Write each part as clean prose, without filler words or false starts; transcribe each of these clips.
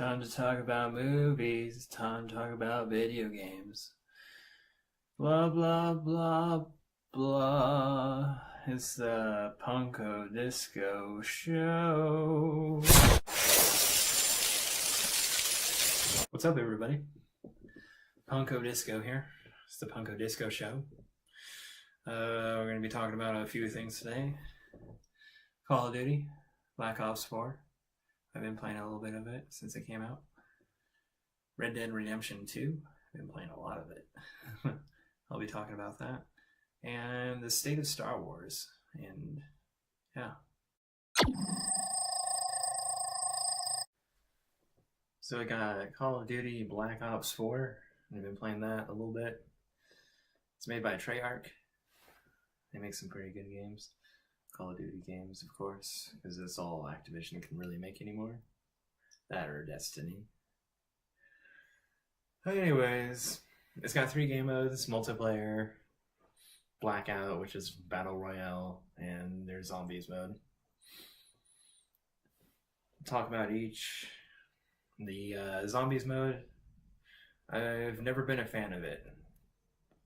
Time to talk about movies. Time to talk about video games. Blah, blah, blah, blah. It's the Punkodisco show. What's up, everybody? Punkodisco here. It's the Punkodisco show. We're going to be talking about a few things today. Call of Duty, Black Ops 4. I've been playing a little bit of it since it came out. Red Dead Redemption 2. I've been playing a lot of it. I'll be talking about that. And the state of Star Wars. And yeah. So I got Call of Duty Black Ops 4. I've been playing that a little bit. It's made by Treyarch. They make some pretty good games. Call of Duty games, of course, because that's all Activision can really make anymore. That or Destiny. Anyways, it's got 3 game modes: multiplayer, Blackout, which is Battle Royale, and there's Zombies mode. Talk about each. The Zombies mode, I've never been a fan of it.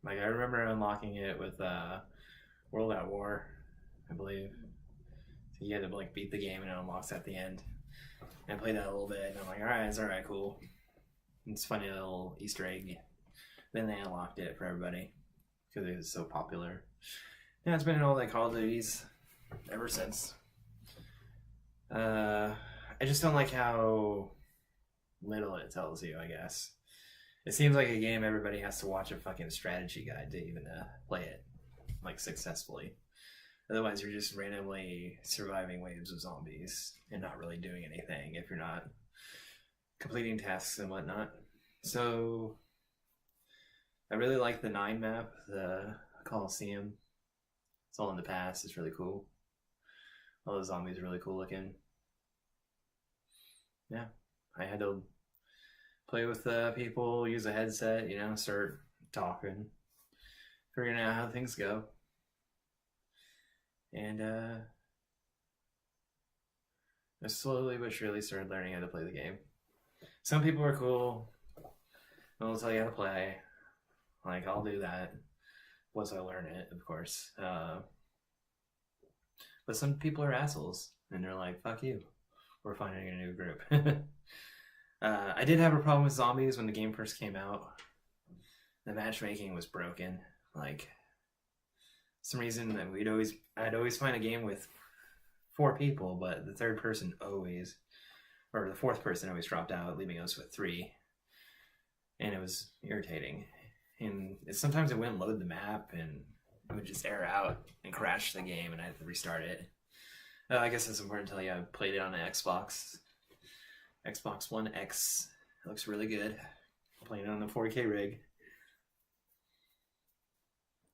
Like, I remember unlocking it with World at War, I believe. So you had to like beat the game and it unlocks at the end. And I played that a little bit and I'm like, alright, it's alright, cool. It's a funny little Easter egg. Then they unlocked it for everybody because it was so popular. Yeah, it's been in all the Call of Duties ever since. I just don't like how little it tells you, I guess. It seems like a game everybody has to watch a fucking strategy guide to even play it, like, successfully. Otherwise, you're just randomly surviving waves of zombies and not really doing anything if you're not completing tasks and whatnot. So, I really like the 9 map, the Coliseum. It's all in the past. It's really cool. All the zombies are really cool looking. Yeah, I had to play with people, use a headset, you know, start talking, figuring out how things go. And I slowly but surely started learning how to play the game. Some people are cool. They'll tell you how to play. Like, I'll do that once I learn it, of course. But some people are assholes. And they're like, fuck you. We're finding a new group. I did have a problem with zombies when the game first came out. The matchmaking was broken. Like, some reason that I'd always find a game with 4 people, but the third person always, or the fourth person always dropped out, leaving us with 3. And it was irritating. And sometimes it wouldn't load the map, and it would just error out and crash the game, and I had to restart it. I guess it's important to tell you I played it on an Xbox One X. It looks really good. Playing it on a 4K rig.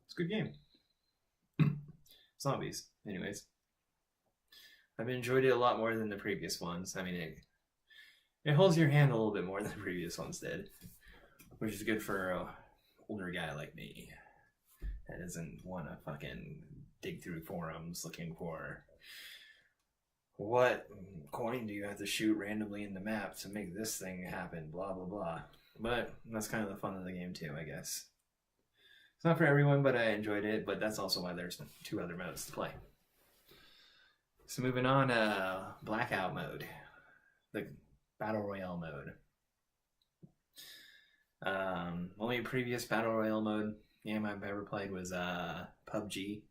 It's a good game. Zombies, anyways. I've enjoyed it a lot more than the previous ones. I mean, it holds your hand a little bit more than the previous ones did, which is good for an older guy like me that doesn't want to fucking dig through forums looking for what coin do you have to shoot randomly in the map to make this thing happen, blah, blah, blah. But that's kind of the fun of the game too, I guess. It's not for everyone, but I enjoyed it, but that's also why there's 2 other modes to play. So moving on, Blackout mode, the Battle Royale mode. Only previous Battle Royale mode game I've ever played was PUBG.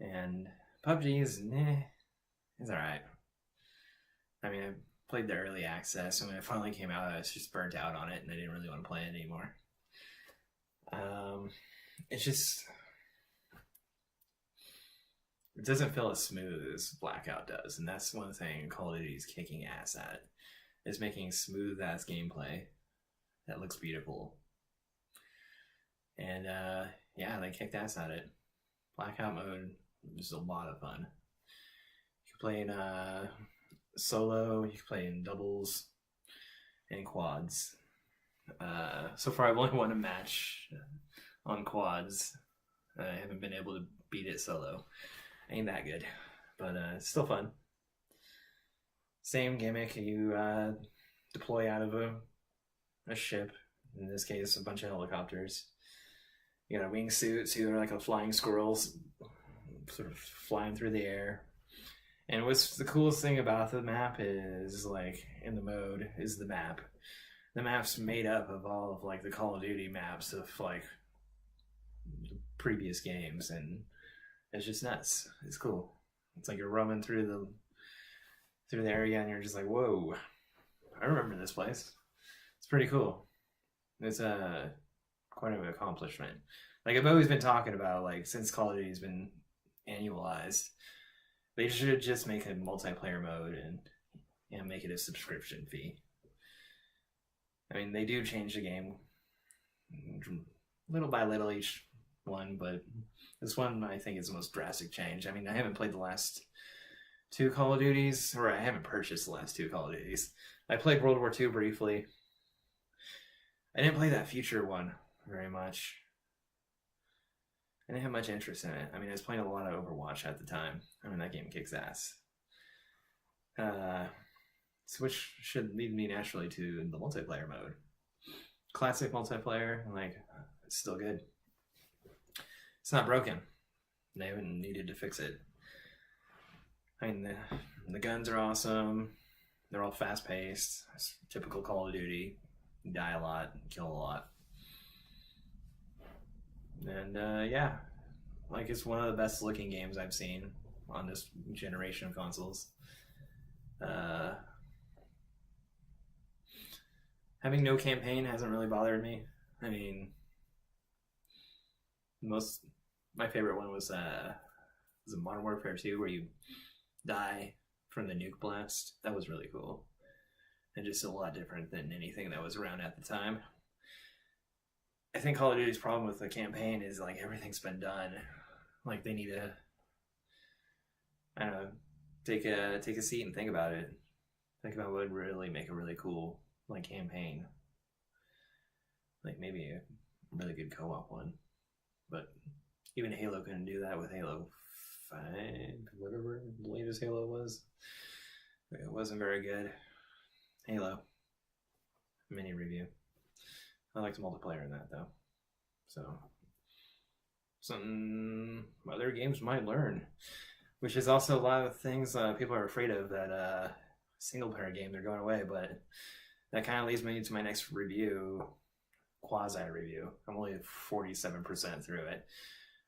And PUBG is, it's alright. I mean, I played the early access, and when it finally came out, I was just burnt out on it, and I didn't really want to play it anymore. It's just, it doesn't feel as smooth as Blackout does, and that's one thing Call of Duty is kicking ass at, is making smooth ass gameplay that looks beautiful. And yeah, they kicked ass at it. Blackout mode was a lot of fun. You can play in solo, you can play in doubles and quads. So far I've only won a match on quads. I haven't been able to beat it solo. Ain't that good, but it's still fun. Same gimmick. You deploy out of a ship. In this case, a bunch of helicopters. You got a wingsuit, so you're like a flying squirrels, sort of flying through the air. And what's the coolest thing about the map is, like, in the mode, is the map. The map's made up of all of, like, the Call of Duty maps of, like, the previous games, and it's just nuts. It's cool. It's like you're roaming through the area, and you're just like, whoa, I remember this place. It's pretty cool. It's quite an accomplishment. Like, I've always been talking about, like, since Call of Duty's been annualized, they should just make a multiplayer mode and make it a subscription fee. I mean, they do change the game little by little each one, but this one I think is the most drastic change. I mean, I haven't played the last 2 Call of Duties, or I haven't purchased the last 2 Call of Duties. I played World War II briefly. I didn't play that future one very much. I didn't have much interest in it. I mean, I was playing a lot of Overwatch at the time. I mean, that game kicks ass. Which should lead me naturally to the multiplayer mode. Classic multiplayer, like, it's still good. It's not broken. They haven't needed to fix it. I mean, the guns are awesome. They're all fast-paced. It's typical Call of Duty. You die a lot, kill a lot. And yeah, like, it's one of the best looking games I've seen on this generation of consoles. Having no campaign hasn't really bothered me. I mean, my favorite one was Modern Warfare 2, where you die from the nuke blast. That was really cool, and just a lot different than anything that was around at the time. I think Call of Duty's problem with the campaign is, like, everything's been done. Like, they need to, I don't know, take a seat and think about it. Think about what would really make a really cool, like, campaign. Like, maybe a really good co-op one. But even Halo couldn't do that with Halo 5, whatever the latest Halo was. It wasn't very good. Halo. Mini review. I liked multiplayer in that, though. So, something other games might learn. Which is also a lot of things people are afraid of, that single-player games are going away, but that kind of leads me to my next review, quasi-review. I'm only 47% through it.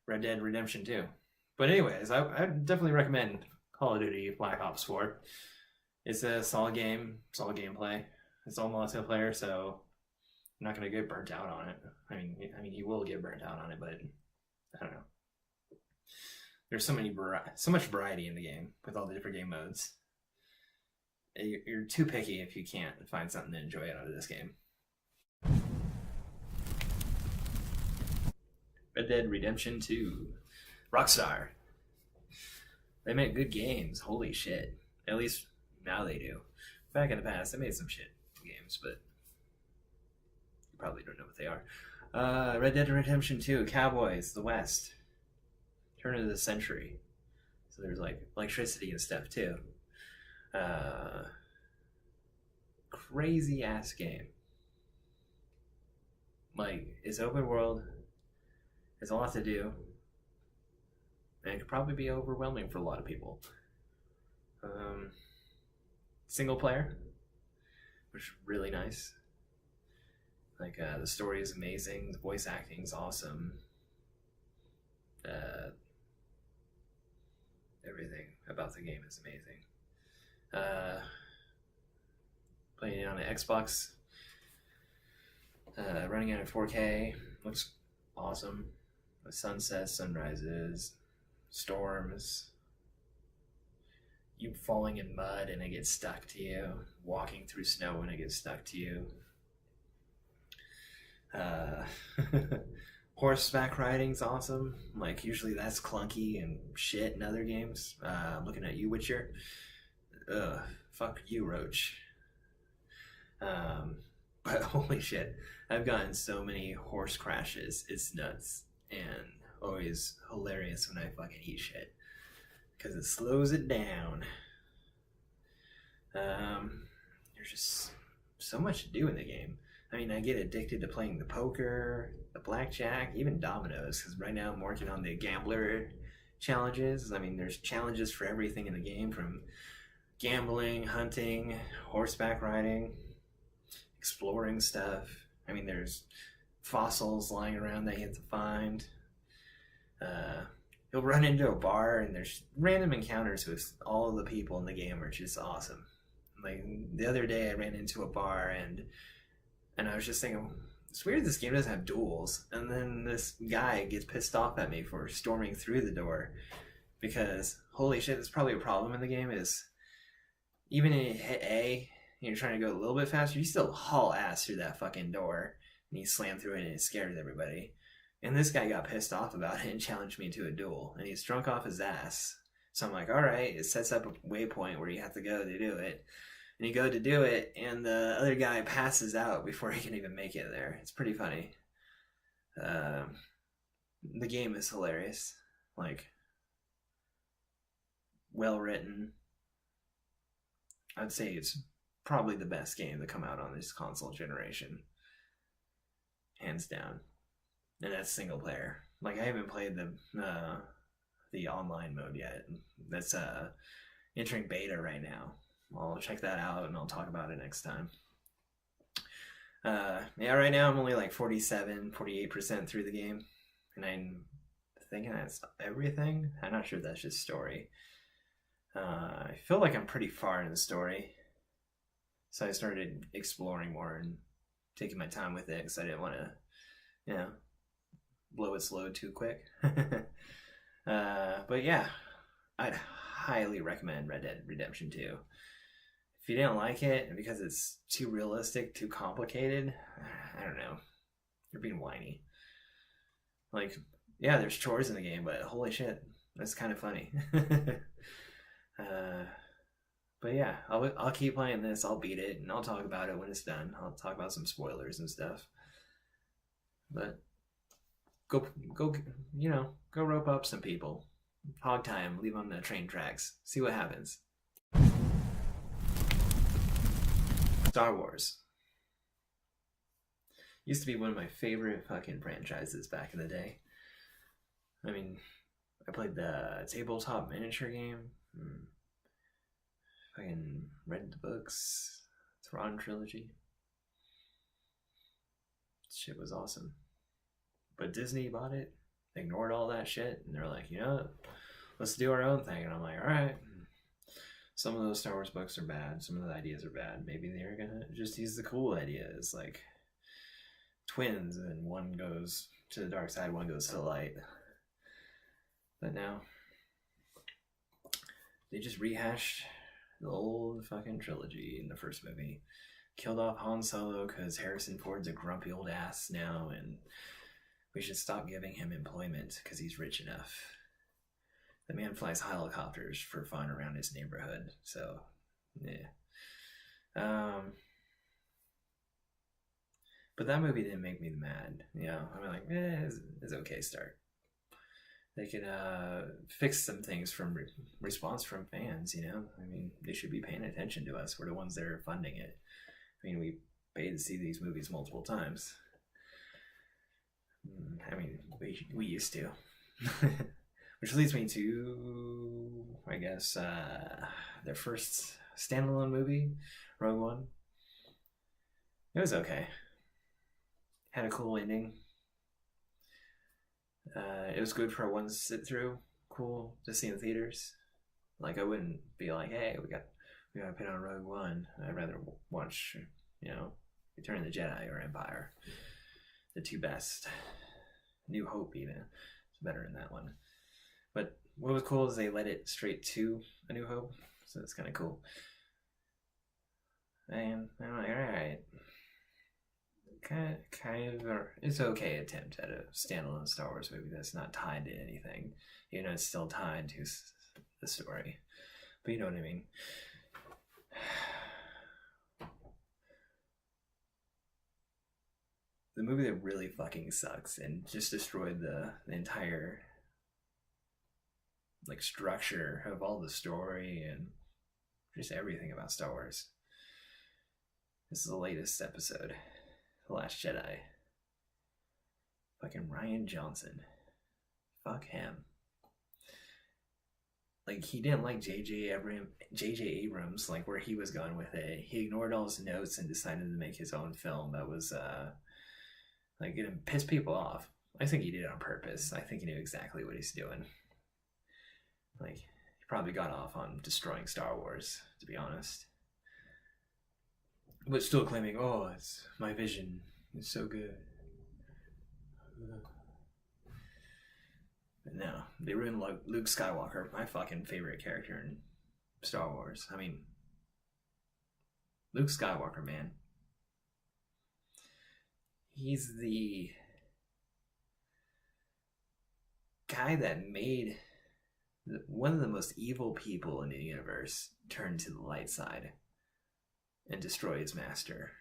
Red Dead Redemption 2. But anyways, I definitely recommend Call of Duty Black Ops 4. It's a solid game, solid gameplay. It's all multiplayer, so I'm not going to get burnt out on it. I mean, you will get burnt out on it, but I don't know. There's so much variety in the game with all the different game modes. You're too picky if you can't find something to enjoy out of this game. Red Dead Redemption 2. Rockstar. They make good games. Holy shit. At least now they do. Back in the past, they made some shit games, but you probably don't know what they are. Red Dead Redemption 2. Cowboys. The West. Turn of the century. So there's, like, electricity and stuff, too. Crazy ass game. Like, it's open world. There's a lot to do. And it could probably be overwhelming for a lot of people. Single player, which is really nice. Like, the story is amazing. The voice acting is awesome. Everything about the game is amazing. Playing it on an Xbox, running it at 4K, looks awesome. The sunsets, sunrises, storms, you falling in mud and it gets stuck to you, walking through snow and it gets stuck to you. Horseback riding's awesome. Like, usually that's clunky and shit in other games. Looking at you, Witcher. Fuck you, Roach. But holy shit, I've gotten so many horse crashes. It's nuts, and always hilarious when I fucking eat shit, because it slows it down. There's just so much to do in the game. I mean, I get addicted to playing the poker, the blackjack, even dominoes, because right now I'm working on the gambler challenges. I mean, there's challenges for everything in the game, from gambling, hunting, horseback riding, exploring stuff. I mean, there's fossils lying around that you have to find. You'll run into a bar and there's random encounters with all of the people in the game are just awesome. Like the other day I ran into a bar and I was just thinking, it's weird this game doesn't have duels. And then this guy gets pissed off at me for storming through the door, because holy shit, that's probably a problem in the game, is even if you hit A and you're trying to go a little bit faster, you still haul ass through that fucking door and you slam through it and it scares everybody. And this guy got pissed off about it and challenged me to a duel, and he's drunk off his ass. So I'm like, all right, it sets up a waypoint where you have to go to do it. And you go to do it, and the other guy passes out before he can even make it there. It's pretty funny. The game is hilarious. Like, well written. I'd say it's probably the best game to come out on this console generation. Hands down. And that's single player. Like, I haven't played the online mode yet. That's entering beta right now. I'll check that out and I'll talk about it next time. Yeah, right now I'm only like 48% through the game, and I'm thinking that's everything. I'm not sure if that's just story. I feel like I'm pretty far in the story, so I started exploring more and taking my time with it, because I didn't want to, you know, blow its load too quick. But yeah, I'd highly recommend Red Dead Redemption 2. If you didn't like it because it's too realistic, too complicated, I don't know, you're being whiny. Like, yeah, there's chores in the game, but holy shit, that's kind of funny. But yeah, I'll keep playing this. I'll beat it, and I'll talk about it when it's done. I'll talk about some spoilers and stuff. But go, you know, go rope up some people. Hog time, leave on the train tracks. See what happens. Star Wars used to be one of my favorite fucking franchises back in the day. I mean, I played the tabletop miniature game. Fucking read the books. Thrawn trilogy. Shit was awesome. But Disney bought it, ignored all that shit, and they're like, you know, let's do our own thing. And I'm like, all right. Some of those Star Wars books are bad. Some of the ideas are bad. Maybe they're gonna just use the cool ideas, like twins, and one goes to the dark side, one goes to the light. But now they just rehashed the old fucking trilogy in the first movie. Killed off Han Solo because Harrison Ford's a grumpy old ass now, and we should stop giving him employment because he's rich enough. The man flies helicopters for fun around his neighborhood, so yeah. But that movie didn't make me mad. You know, I'm like, it's okay start. They could fix some things from response from fans. You know, I mean, they should be paying attention to us. We're the ones that are funding it. I mean, we pay to see these movies multiple times. I mean, we used to. Which leads me to, I guess, their first standalone movie, Rogue One. It was okay. Had a cool ending. It was good for a one sit through. Cool to see in theaters. Like, I wouldn't be like, hey, we gotta put on Rogue One. I'd rather watch, you know, Return of the Jedi or Empire. The two best. New Hope even. It's better in that one. But what was cool is they led it straight to A New Hope, so that's kind of cool. And I'm like, all right, kind of, it's okay attempt at a standalone Star Wars movie that's not tied to anything. You know, it's still tied to the story, but you know what I mean. The movie that really fucking sucks and just destroyed the entire like structure of all the story and just everything about Star Wars This is the latest episode, The Last Jedi. Fucking Rian Johnson. Fuck him. Like, he didn't like J.J. Abrams, like, where he was going with it. He ignored all his notes and decided to make his own film that was, like, gonna piss people off. I think he did it on purpose. I think he knew exactly what he's doing. Like, he probably got off on destroying Star Wars, to be honest. But still claiming, oh, it's my vision. It's so good. But no, they ruined Luke Skywalker, my fucking favorite character in Star Wars. I mean, Luke Skywalker, man. He's the guy that made one of the most evil people in the universe turn to the light side and destroy his master.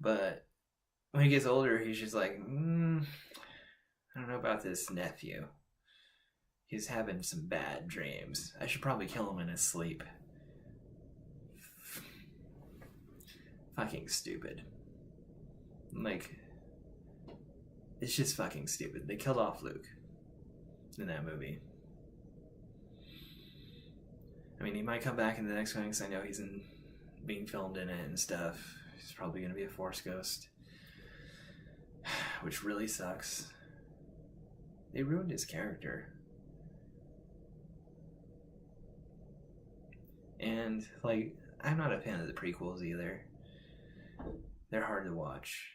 But when he gets older, he's just like, I don't know about this nephew. He's having some bad dreams. I should probably kill him in his sleep. Fucking stupid. Like, it's just fucking stupid. They killed off Luke in that movie. I mean, he might come back in the next one because I know he's being filmed in it and stuff. He's probably going to be a Force ghost, which really sucks. They ruined his character. And, like, I'm not a fan of the prequels either. They're hard to watch.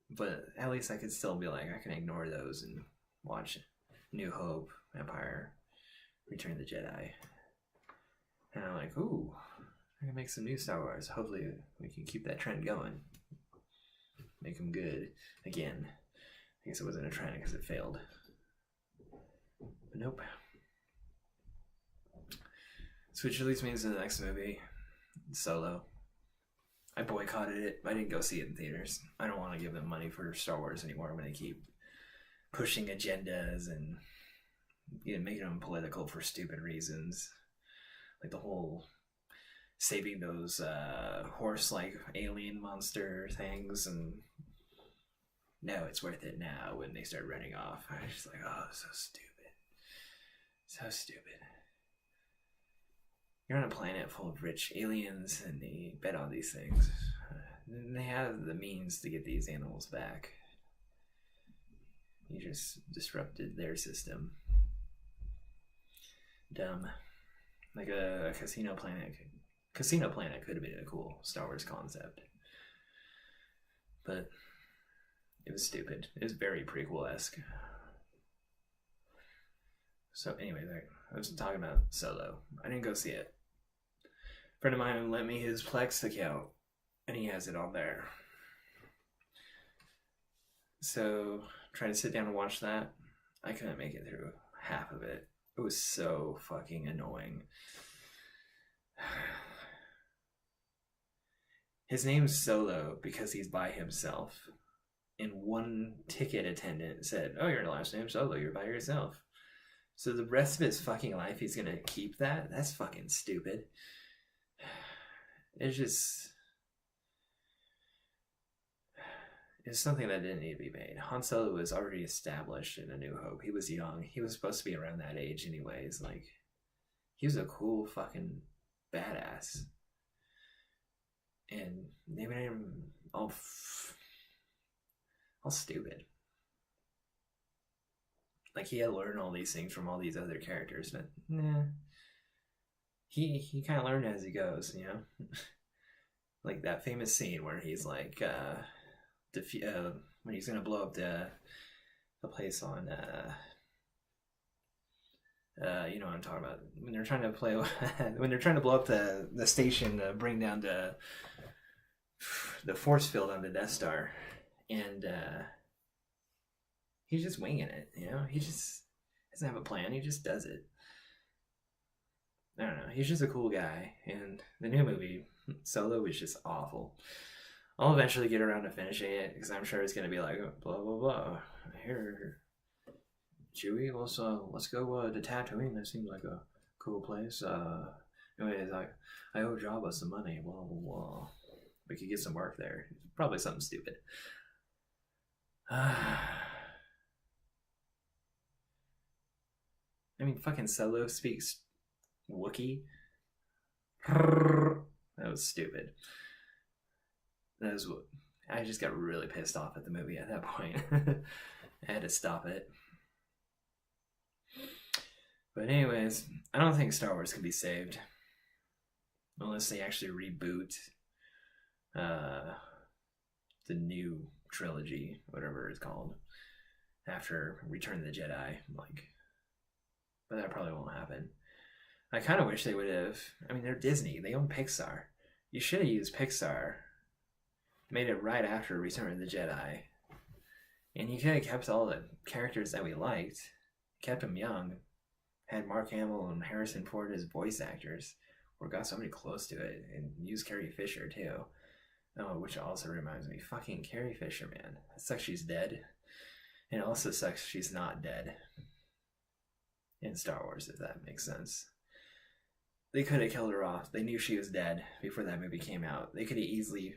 But at least I could still be like, I can ignore those and watch New Hope, Empire, Return of the Jedi. And I'm like, ooh, I can make some new Star Wars. Hopefully we can keep that trend going. Make them good again. I guess it wasn't a trend because it failed. But nope. So which leads me into the next movie, Solo. I boycotted it. I didn't go see it in theaters. I don't want to give them money for Star Wars anymore when they keep pushing agendas and making them political for stupid reasons. Like the whole saving those horse-like alien monster things, and no, it's worth it now when they start running off. I was just like, oh, so stupid. So stupid. You're on a planet full of rich aliens and they bet on these things. And they have the means to get these animals back. You just disrupted their system. Dumb. Like a casino planet. Casino planet could have been a cool Star Wars concept. But it was stupid. It was very prequel-esque. So anyway, I was talking about Solo. I didn't go see it. A friend of mine lent me his Plex account, and he has it on there. So trying to sit down and watch that, I couldn't make it through half of it. It was so fucking annoying. His name's Solo because he's by himself. And one ticket attendant said, oh, your last name's Solo, you're by yourself. So the rest of his fucking life he's gonna keep that? That's fucking stupid. It's something that didn't need to be made. Han Solo was already established in A New Hope. He was young. He was supposed to be around that age anyways. Like, he was a cool fucking badass. And they made him all stupid. Like, he had to learn all these things from all these other characters, but nah. He kind of learned as he goes, you know? Like that famous scene where he's like, when he's gonna blow up the place on, you know what I'm talking about. When they're trying to blow up the station to bring down the force field on the Death Star, and he's just winging it, you know? He just doesn't have a plan. He just does it. I don't know. He's just a cool guy. And the new movie, Solo, is just awful. I'll eventually get around to finishing it because I'm sure it's going to be like, blah, blah, blah. Here, Chewie, let's go to Tatooine. That seems like a cool place. Anyways, I owe Jabba some money. Blah blah blah. We could get some work there. Probably something stupid. I mean, fucking Solo speaks Wookiee. That was stupid. That was what I just got really pissed off at the movie at that point. I had to stop it. But anyways, I don't think Star Wars can be saved unless they actually reboot the new trilogy, whatever it's called, after Return of the Jedi. Like, but that probably won't happen. I kind of wish they would have. I mean, they're Disney. They own Pixar. You should have used Pixar. Made it right after Return of the Jedi. And you could have kept all the characters that we liked. Kept them young. Had Mark Hamill and Harrison Ford as voice actors. Or got somebody close to it. And used Carrie Fisher, too. Oh, which also reminds me. Fucking Carrie Fisher, man. It sucks she's dead. And it also sucks she's not dead. In Star Wars, if that makes sense. They could have killed her off. They knew she was dead before that movie came out. They could have easily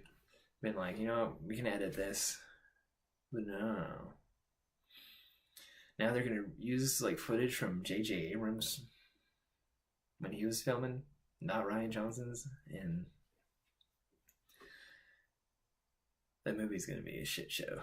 been like, you know, we can edit this. But no. Now they're going to use like footage from J.J. Abrams when he was filming, not Rian Johnson's. And that movie's going to be a shit show.